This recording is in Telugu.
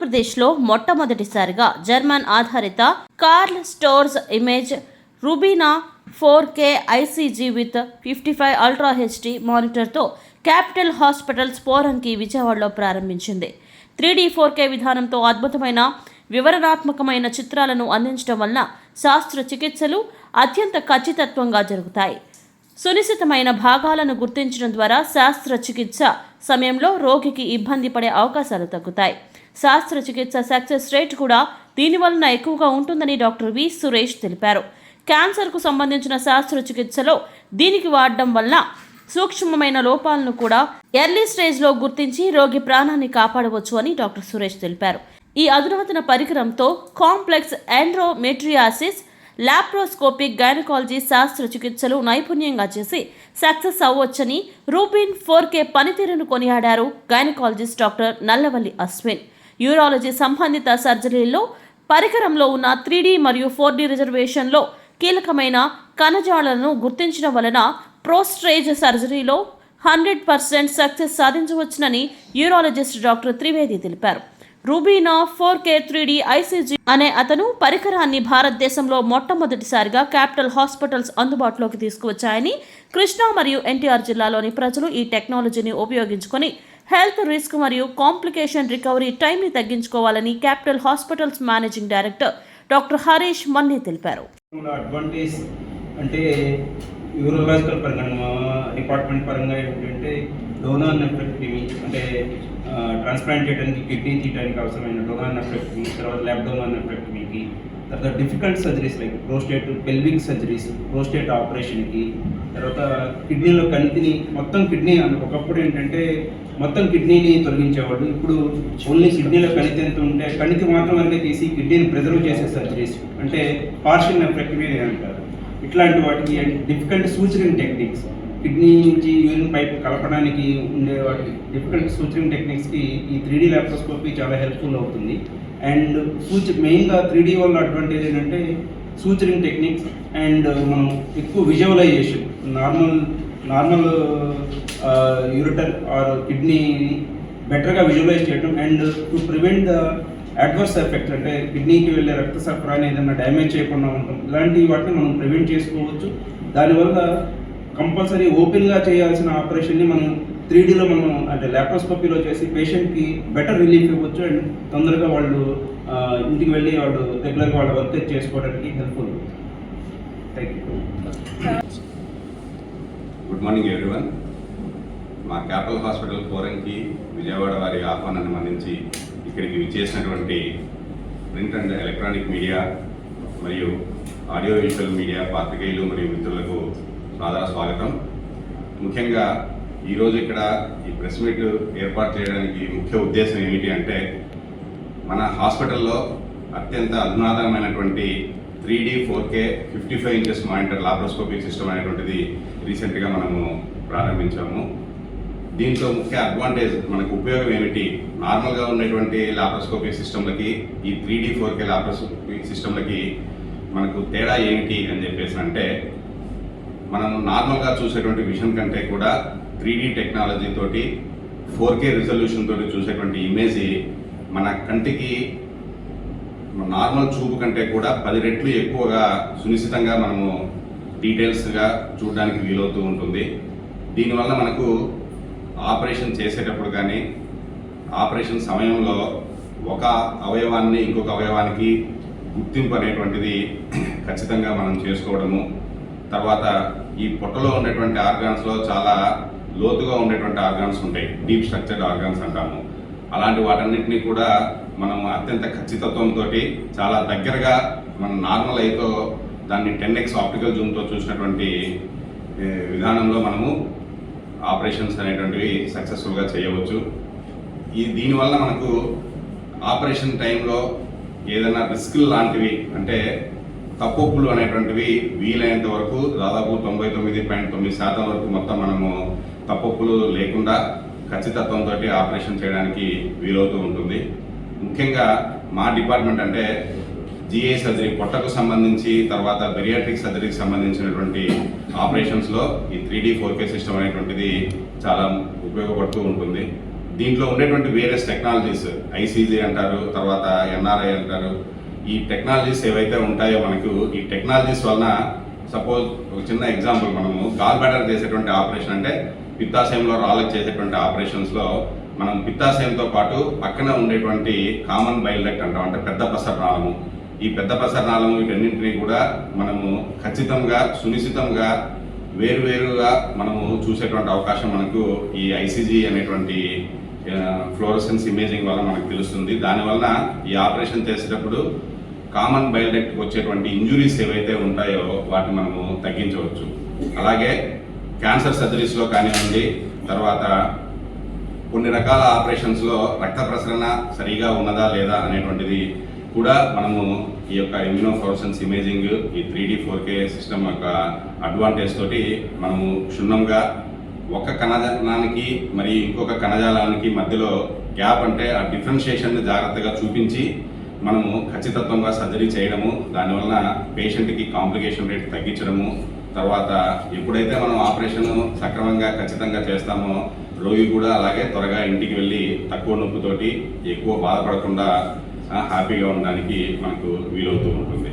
ఆంధ్రప్రదేశ్లో మొట్టమొదటిసారిగా జర్మన్ ఆధారిత Karl Storz image Rubina 4K ICG with 55 ultra HD మానిటర్తో క్యాపిటల్ హాస్పిటల్స్ పోరంకి విజయవాడలో ప్రారంభించింది. 3D 4K విధానంతో అద్భుతమైన వివరణాత్మకమైన చిత్రాలను అందించడం వలన శస్త్రచికిత్సలు అత్యంత ఖచ్చితత్వంగా జరుగుతాయి. సునిశ్చితమైన భాగాలను గుర్తించడం ద్వారా శస్త్రచికిత్స సమయంలో రోగికి ఇబ్బంది పడే అవకాశాలు తగ్గుతాయి. శస్త్రచికిత్స సక్సెస్ రేట్ కూడా దీనివలన ఎక్కువగా ఉంటుందని డాక్టర్ వి సురేష్ తెలిపారు. క్యాన్సర్కు సంబంధించిన శస్త్రచికిత్సలో దీనికి వాడడం వల్ల సూక్ష్మమైన లోపాలను కూడా ఎర్లీ స్టేజ్లో గుర్తించి రోగి ప్రాణాన్ని కాపాడవచ్చు అని డాక్టర్ సురేష్ తెలిపారు. ఈ అధునాతన పరికరంతో కాంప్లెక్స్ ఎండ్రోమెట్రియాసిస్, లాప్రోస్కోపిక్ గైనకాలజీ శస్త్రచికిత్సలు నైపుణ్యంగా చేసి సక్సెస్ అవ్వొచ్చని రూబిన్ 4K పనితీరును కొనియాడారు gynaecologist doctor Nallavalli Ashwin. Urology సంబంధిత సర్జరీల్లో పరికరంలో ఉన్న 3D మరియు 4D రిజర్వేషన్లో కీలకమైన కణజాలను గుర్తించడం వలన ప్రోస్టేజ్ సర్జరీలో 100% సక్సెస్ సాధించవచ్చునని యూరాలజిస్ట్ డాక్టర్ త్రివేది తెలిపారు. రూబీనా 4K 3D ఐసీజీ అనే అతను పరికరాన్ని భారతదేశంలో మొట్టమొదటిసారిగా క్యాపిటల్ హాస్పిటల్స్ అందుబాటులోకి తీసుకువచ్చాయని, కృష్ణా మరియు ఎన్టీఆర్ జిల్లాలోని ప్రజలు ఈ టెక్నాలజీని ఉపయోగించుకొని హెల్త్ రిస్క్ మరియు కాంప్లికేషన్ రికవరీ టైంని తగ్గించుకోవాలని Capital Hospitals managing director doctor Harish Manni తెలిపారు. అడ్వాంటేజ్ అంటే యూరోలాజికల్ పరంగా డిపార్ట్మెంట్ పరంగా ఏంటంటే డోనార్ నెఫ్రెక్టమీ అంటే ట్రాన్స్ప్లాంట్ చేయడానికి కిడ్నీ తీయడానికి అవసరమైన డోనార్ నెఫ్రెక్టమీ, తర్వాత ల్యాబ్డోనార్ నెఫ్రెక్టమీకి, తర్వాత difficult surgeries like prostate pelvic surgeries, prostate ఆపరేషన్కి, తర్వాత కిడ్నీలో కణితిని మొత్తం కిడ్నీ ఒకప్పుడు ఏంటంటే మొత్తం కిడ్నీని తొలగించేవాళ్ళు. ఇప్పుడు ఓన్లీ కిడ్నీలో కణితి ఎంత ఉంటే కణితి మాత్రం వరకే తీసి కిడ్నీని ప్రిజర్వ్ చేసే సర్జరీస్ అంటే పార్షియల్ నెఫ్రెక్టమీ అంటారు. ఇట్లాంటి వాటికి డిఫికల్ట్ సూచరింగ్ టెక్నిక్స్, కిడ్నీ నుంచి యూరిన్ పైప్ కలపడానికి ఉండే వాటికి డిఫికల్ట్ సూచరింగ్ టెక్నిక్స్కి ఈ 3D లాప్రోస్కోపీ చాలా హెల్ప్ఫుల్ అవుతుంది. అండ్ మెయిన్గా 3D వల్ల అడ్వాంటేజ్ ఏంటంటే సూచరింగ్ టెక్నిక్స్ అండ్ మనం ఎక్కువ విజువలైజేషన్ నార్మల్ యూరిటర్ ఆర్ కిడ్నీని బెటర్గా విజువలైజ్ చేయడం and to prevent the adverse effects అంటే కిడ్నీకి వెళ్ళే రక్త సరఫరాని ఏదైనా డ్యామేజ్ చేయకుండా ఉంటాం. ఇలాంటి వాటిని మనం ప్రివెంట్ చేసుకోవచ్చు. దానివల్ల కంపల్సరీ ఓపెన్గా చేయాల్సిన ఆపరేషన్ని మనం 3Dలో మనం అంటే లాప్రోస్కోపీలో చేసి పేషెంట్కి బెటర్ రిలీఫ్ ఇవ్వచ్చు అండ్ తొందరగా వాళ్ళు ఇంటికి వెళ్ళి వాళ్ళు రెగ్యులర్గా వాళ్ళ వర్క్ చేసుకోవడానికి helpful. Thank you. Good morning everyone. మా క్యాపిటల్ హాస్పిటల్ పోరంకి విజయవాడ వారి ఆహ్వానాన్ని మన్నించి ఇక్కడికి విచ్చేసినటువంటి ప్రింట్ అండ్ ఎలక్ట్రానిక్ మీడియా మరియు ఆడియో విజువల్ మీడియా పాత్రికేయులు మరియు మిత్రులకు సాదర స్వాగతం. ముఖ్యంగా ఈరోజు ఇక్కడ ఈ ప్రెస్ మీట్ ఏర్పాటు చేయడానికి ముఖ్య ఉద్దేశం ఏమిటి అంటే మన హాస్పిటల్లో అత్యంత అధునాతనమైనటువంటి 3D 4K 55 inches monitor laparoscopic system అనేటువంటిది రీసెంట్గా మనము ప్రారంభించాము. దీంతో ముఖ్య అడ్వాంటేజ్ మనకు ఉపయోగం ఏమిటి, నార్మల్గా ఉన్నటువంటి లాప్రోస్కోపిక్ సిస్టమ్లకి ఈ 3D 4K లాప్రోస్కోపిక్ సిస్టమ్లకి మనకు తేడా ఏమిటి అని చెప్పేసి అంటే మనం నార్మల్గా చూసేటువంటి విజన్ కంటే కూడా 3D టెక్నాలజీ తోటి 4K రిజల్యూషన్ తోటి చూసేటువంటి ఇమేజ్ మన కంటికి నార్మల్ చూపు కంటే కూడా 10 రెట్లు ఎక్కువగా సునిశ్చితంగా మనము డీటెయిల్స్గా చూడడానికి వీలవుతూ ఉంటుంది. దీనివల్ల మనకు ఆపరేషన్ చేసేటప్పుడు కానీ ఆపరేషన్ సమయంలో ఒక అవయవాన్ని ఇంకొక అవయవానికి గుర్తింపు అనేటువంటిది ఖచ్చితంగా మనం చేసుకోవడము, తర్వాత ఈ పొట్టలో ఉండేటువంటి ఆర్గాన్స్లో చాలా లోతుగా ఉండేటువంటి ఆర్గాన్స్ ఉంటాయి, డీప్ స్ట్రక్చర్డ్ ఆర్గాన్స్ అంటాము. అలాంటి వాటన్నిటినీ కూడా మనం అత్యంత ఖచ్చితత్వంతో చాలా దగ్గరగా మన నార్మల్ ఐతో దాన్ని 10x ఆప్టికల్ జూమ్తో చూసినటువంటి విధానంలో మనము ఆపరేషన్స్ అనేటువంటివి సక్సెస్ఫుల్గా చేయవచ్చు. దీనివల్ల మనకు ఆపరేషన్ టైంలో ఏదైనా రిస్క్ లాంటివి అంటే తప్పొప్పులు అనేటువంటివి వీలైనంత వరకు దాదాపు 99.9% వరకు మొత్తం మనము తప్పొప్పులు లేకుండా ఖచ్చితత్వంతో ఆపరేషన్ చేయడానికి వీలవుతూ ఉంటుంది. ముఖ్యంగా మా డిపార్ట్మెంట్ అంటే జిఐ సర్జరీ పొట్టకు సంబంధించి తర్వాత బెరియాట్రిక్ సర్జరీకి సంబంధించినటువంటి ఆపరేషన్స్లో ఈ 3D 4K సిస్టమ్ అనేటువంటిది చాలా ఉపయోగపడుతూ ఉంటుంది. దీంట్లో ఉండేటువంటి వేరియస్ టెక్నాలజీస్ ఐసీజీ అంటారు, తర్వాత ఎన్ఆర్ఐ అంటారు. ఈ టెక్నాలజీస్ ఏవైతే ఉంటాయో మనకు ఈ టెక్నాలజీస్ వలన సపోజ్ ఒక చిన్న ఎగ్జాంపుల్, మనము గాల్ బ్లాడర్ చేసేటువంటి ఆపరేషన్ అంటే పిత్తాశయంలో రాళ్ళకు చేసేటువంటి ఆపరేషన్స్లో మనం పిత్తాశయంతో పాటు పక్కన ఉండేటువంటి కామన్ బైల్ డక్ట్ అంటాం, అంటే పెద్ద పసరనాళము. ఈ పెద్ద పసరనాళము వీటన్నింటినీ కూడా మనము ఖచ్చితంగా సునిశ్చితంగా వేరువేరుగా మనము చూసేటువంటి అవకాశం మనకు ఈ ఐసీజీ అనేటువంటి ఫ్లోరోసెన్స్ ఇమేజింగ్ వల్ల మనకు తెలుస్తుంది. దానివల్ల ఈ ఆపరేషన్ చేసేటప్పుడు కామన్ బైల్ డక్ట్ వచ్చేటువంటి ఇంజురీస్ ఏవైతే ఉంటాయో వాటిని మనము తగ్గించవచ్చు. అలాగే క్యాన్సర్ సర్జరీస్లో కానివ్వండి, తర్వాత కొన్ని రకాల ఆపరేషన్స్లో రక్త ప్రసరణ సరిగా ఉన్నదా లేదా అనేటువంటిది కూడా మనము ఈ యొక్క ఇమ్యూనోఫ్లోరోసెన్స్ ఇమేజింగ్, ఈ 3D 4K సిస్టమ్ యొక్క అడ్వాంటేజ్ తోటి మనము క్షుణ్ణంగా ఒక కణజాలానికి మరి ఇంకొక కణజాలానికి మధ్యలో గ్యాప్, అంటే ఆ డిఫరెన్షియేషన్ని జాగ్రత్తగా చూపించి మనము ఖచ్చితత్వంగా సర్జరీ చేయడము, దానివల్ల పేషెంట్కి కాంప్లికేషన్ రేట్ తగ్గించడము, తర్వాత ఎప్పుడైతే మనం ఆపరేషన్ సక్రమంగా ఖచ్చితంగా చేస్తామో రోగి కూడా అలాగే త్వరగా ఇంటికి వెళ్ళి తక్కువ నొప్పితోటి ఎక్కువ బాధపడకుండా హ్యాపీగా ఉండడానికి మనకు వీలవుతూ ఉంటుంది.